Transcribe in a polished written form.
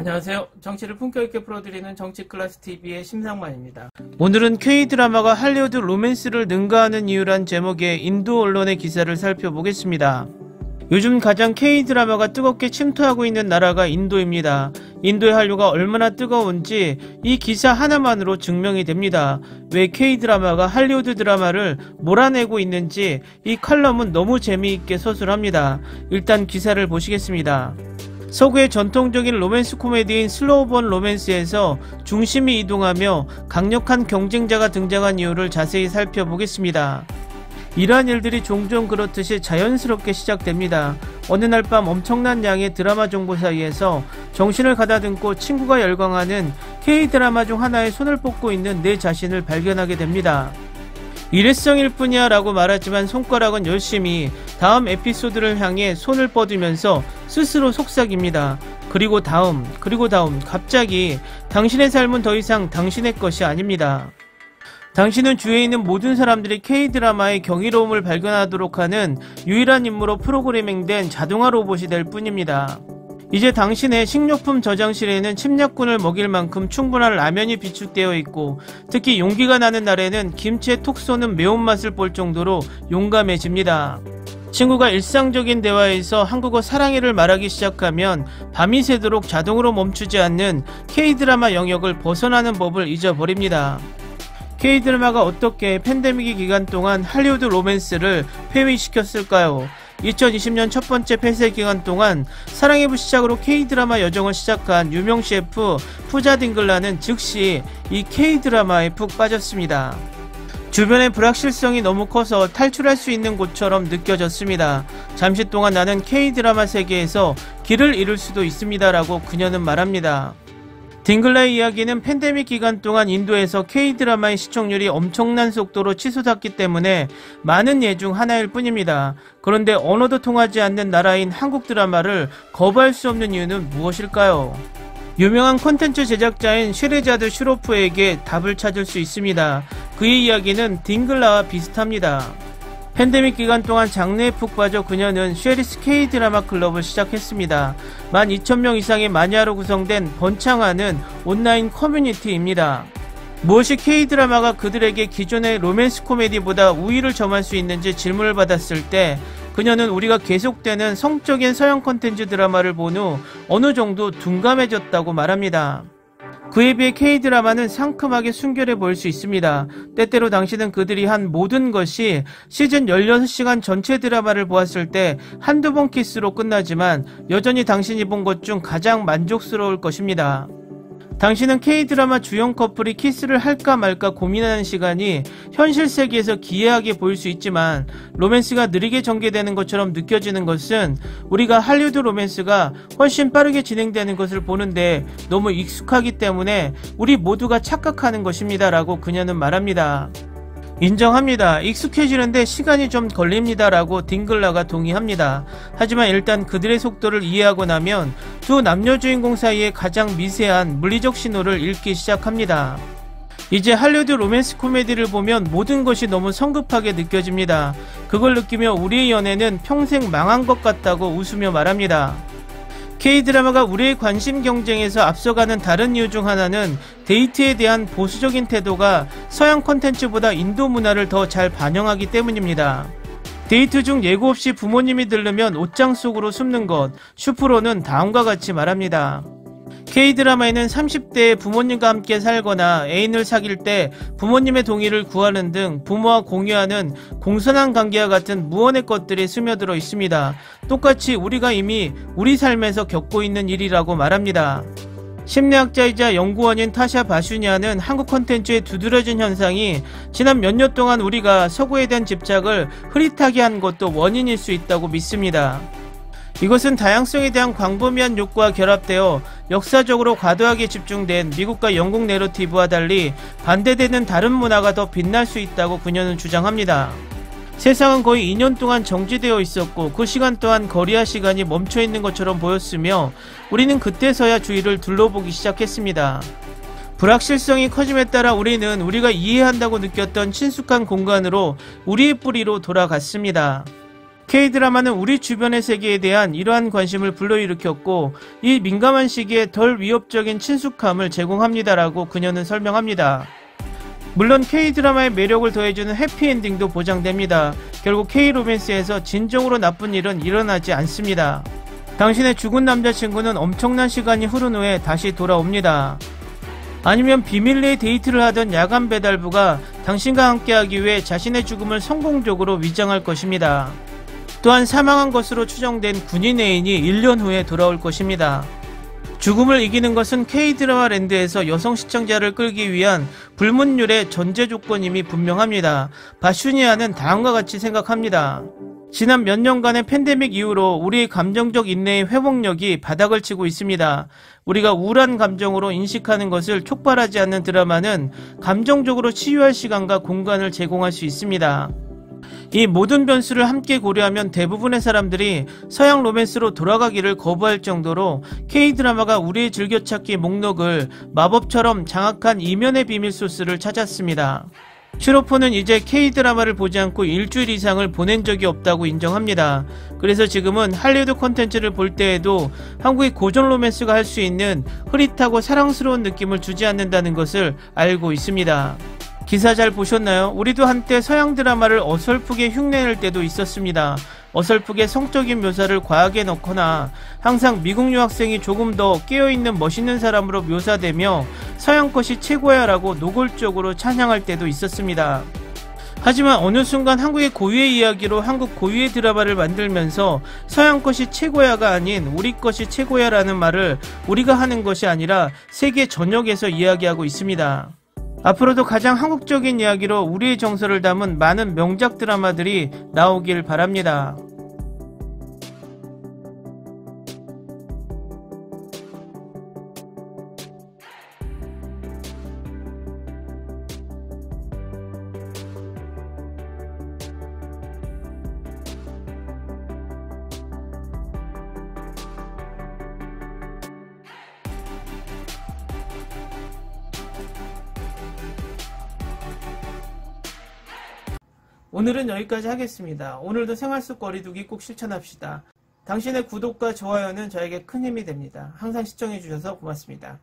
안녕하세요. 정치를 품격 있게 풀어드리는 정치클래스TV의 심상만입니다. 오늘은 K드라마가 할리우드 로맨스를 능가하는 이유란 제목의 인도 언론의 기사를 살펴보겠습니다. 요즘 가장 K드라마가 뜨겁게 침투하고 있는 나라가 인도입니다. 인도의 한류가 얼마나 뜨거운지 이 기사 하나만으로 증명이 됩니다. 왜 K드라마가 할리우드 드라마를 몰아내고 있는지 이 칼럼은 너무 재미있게 서술합니다. 일단 기사를 보시겠습니다. 서구의 전통적인 로맨스 코미디인 슬로우번 로맨스에서 중심이 이동하며 강력한 경쟁자가 등장한 이유를 자세히 살펴보겠습니다. 이러한 일들이 종종 그렇듯이 자연스럽게 시작됩니다. 어느 날 밤 엄청난 양의 드라마 정보 사이에서 정신을 가다듬고 친구가 열광하는 K드라마 중 하나에 손을 뻗고 있는 내 자신을 발견하게 됩니다. 일회성일 뿐이야 라고 말하지만 손가락은 열심히 다음 에피소드를 향해 손을 뻗으면서 스스로 속삭입니다. 그리고 다음 갑자기 당신의 삶은 더 이상 당신의 것이 아닙니다. 당신은 주위에 있는 모든 사람들이 K드라마의 경이로움을 발견하도록 하는 유일한 인물로 프로그래밍된 자동화 로봇이 될 뿐입니다. 이제 당신의 식료품 저장실에는 침략군을 먹일 만큼 충분한 라면이 비축되어 있고 특히 용기가 나는 날에는 김치에 톡 쏘는 매운맛을 볼 정도로 용감해집니다. 친구가 일상적인 대화에서 한국어 사랑해를 말하기 시작하면 밤이 새도록 자동으로 멈추지 않는 K드라마 영역을 벗어나는 법을 잊어버립니다. K드라마가 어떻게 팬데믹 기간 동안 할리우드 로맨스를 폐위시켰을까요? 2020년 첫 번째 폐쇄 기간 동안 사랑의 불시착으로 K드라마 여정을 시작한 유명 셰프 푸자 딩글라는 즉시 이 K드라마에 푹 빠졌습니다. 주변의 불확실성이 너무 커서 탈출할 수 있는 곳처럼 느껴졌습니다. 잠시 동안 나는 K드라마 세계에서 길을 잃을 수도 있습니다 라고 그녀는 말합니다. 딩글라의 이야기는 팬데믹 기간 동안 인도에서 K드라마의 시청률이 엄청난 속도로 치솟았기 때문에 많은 예 중 하나일 뿐입니다. 그런데 언어도 통하지 않는 나라인 한국 드라마를 거부할 수 없는 이유는 무엇일까요? 유명한 콘텐츠 제작자인 쉐르자드 슈로프에게 답을 찾을 수 있습니다. 그의 이야기는 딩글라와 비슷합니다. 팬데믹 기간 동안 장르에 푹 빠져 그녀는 쉐리스 K드라마 클럽을 시작했습니다. 12,000명 이상의 마니아로 구성된 번창하는 온라인 커뮤니티입니다. 무엇이 K드라마가 그들에게 기존의 로맨스 코미디보다 우위를 점할 수 있는지 질문을 받았을 때 그녀는 우리가 계속되는 성적인 서양 콘텐츠 드라마를 본 후 어느 정도 둔감해졌다고 말합니다. 그에 비해 K드라마는 상큼하게 순결해 보일 수 있습니다. 때때로 당신은 그들이 한 모든 것이 시즌 16시간 전체 드라마를 보았을 때 한두 번 키스로 끝나지만 여전히 당신이 본 것 중 가장 만족스러울 것입니다. 당신은 K드라마 주연 커플이 키스를 할까 말까 고민하는 시간이 현실 세계에서 기이하게 보일 수 있지만 로맨스가 느리게 전개되는 것처럼 느껴지는 것은 우리가 할리우드 로맨스가 훨씬 빠르게 진행되는 것을 보는데 너무 익숙하기 때문에 우리 모두가 착각하는 것입니다 라고 그녀는 말합니다. 인정합니다. 익숙해지는데 시간이 좀 걸립니다 라고 딩글라가 동의합니다. 하지만 일단 그들의 속도를 이해하고 나면 두 남녀 주인공 사이의 가장 미세한 물리적 신호를 읽기 시작합니다. 이제 할리우드 로맨스 코미디를 보면 모든 것이 너무 성급하게 느껴집니다. 그걸 느끼며 우리의 연애는 평생 망한 것 같다고 웃으며 말합니다. K드라마가 우리의 관심 경쟁에서 앞서가는 다른 이유 중 하나는 데이트에 대한 보수적인 태도가 서양 콘텐츠보다 인도 문화를 더 잘 반영하기 때문입니다. 데이트 중 예고 없이 부모님이 들르면 옷장 속으로 숨는 것, 슈프로는 다음과 같이 말합니다. K드라마에는 30대에 부모님과 함께 살거나 애인을 사귈 때 부모님의 동의를 구하는 등 부모와 공유하는 공손한 관계와 같은 무언의 것들이 스며들어 있습니다. 똑같이 우리가 이미 우리 삶에서 겪고 있는 일이라고 말합니다. 심리학자이자 연구원인 타샤 바슈니아는 한국 콘텐츠의 두드러진 현상이 지난 몇 년 동안 우리가 서구에 대한 집착을 흐릿하게 한 것도 원인일 수 있다고 믿습니다. 이것은 다양성에 대한 광범위한 욕구와 결합되어 역사적으로 과도하게 집중된 미국과 영국 내러티브와 달리 반대되는 다른 문화가 더 빛날 수 있다고 그녀는 주장합니다. 세상은 거의 2년 동안 정지되어 있었고 그 시간 또한 거리와 시간이 멈춰있는 것처럼 보였으며 우리는 그때서야 주위를 둘러보기 시작했습니다. 불확실성이 커짐에 따라 우리는 우리가 이해한다고 느꼈던 친숙한 공간으로 우리의 뿌리로 돌아갔습니다. K드라마는 우리 주변의 세계에 대한 이러한 관심을 불러일으켰고 이 민감한 시기에 덜 위협적인 친숙함을 제공합니다라고 그녀는 설명합니다. 물론 K드라마의 매력을 더해주는 해피엔딩도 보장됩니다. 결국 K로맨스에서 진정으로 나쁜 일은 일어나지 않습니다. 당신의 죽은 남자친구는 엄청난 시간이 흐른 후에 다시 돌아옵니다. 아니면 비밀리에 데이트를 하던 야간 배달부가 당신과 함께하기 위해 자신의 죽음을 성공적으로 위장할 것입니다. 또한 사망한 것으로 추정된 군인 애인이 1년 후에 돌아올 것입니다. 죽음을 이기는 것은 K드라마 랜드에서 여성 시청자를 끌기 위한 불문율의 전제 조건임이 분명합니다. 바슈니아는 다음과 같이 생각합니다. 지난 몇 년간의 팬데믹 이후로 우리의 감정적 인내의 회복력이 바닥을 치고 있습니다. 우리가 우울한 감정으로 인식하는 것을 촉발하지 않는 드라마는 감정적으로 치유할 시간과 공간을 제공할 수 있습니다. 이 모든 변수를 함께 고려하면 대부분의 사람들이 서양 로맨스로 돌아가기를 거부할 정도로 K드라마가 우리의 즐겨찾기 목록을 마법처럼 장악한 이면의 비밀 소스를 찾았습니다. 슈로포는 이제 K드라마를 보지 않고 일주일 이상을 보낸 적이 없다고 인정합니다. 그래서 지금은 할리우드 콘텐츠를 볼 때에도 한국의 고전 로맨스가 할 수 있는 흐릿하고 사랑스러운 느낌을 주지 않는다는 것을 알고 있습니다. 기사 잘 보셨나요? 우리도 한때 서양 드라마를 어설프게 흉내낼 때도 있었습니다. 어설프게 성적인 묘사를 과하게 넣거나 항상 미국 유학생이 조금 더 깨어있는 멋있는 사람으로 묘사되며 서양 것이 최고야 라고 노골적으로 찬양할 때도 있었습니다. 하지만 어느 순간 한국의 고유의 이야기로 한국 고유의 드라마를 만들면서 서양 것이 최고야가 아닌 우리 것이 최고야 라는 말을 우리가 하는 것이 아니라 세계 전역에서 이야기하고 있습니다. 앞으로도 가장 한국적인 이야기로 우리의 정서를 담은 많은 명작 드라마들이 나오길 바랍니다. 오늘은 여기까지 하겠습니다. 오늘도 생활 속 거리두기 꼭 실천합시다. 당신의 구독과 좋아요는 저에게 큰 힘이 됩니다. 항상 시청해주셔서 고맙습니다.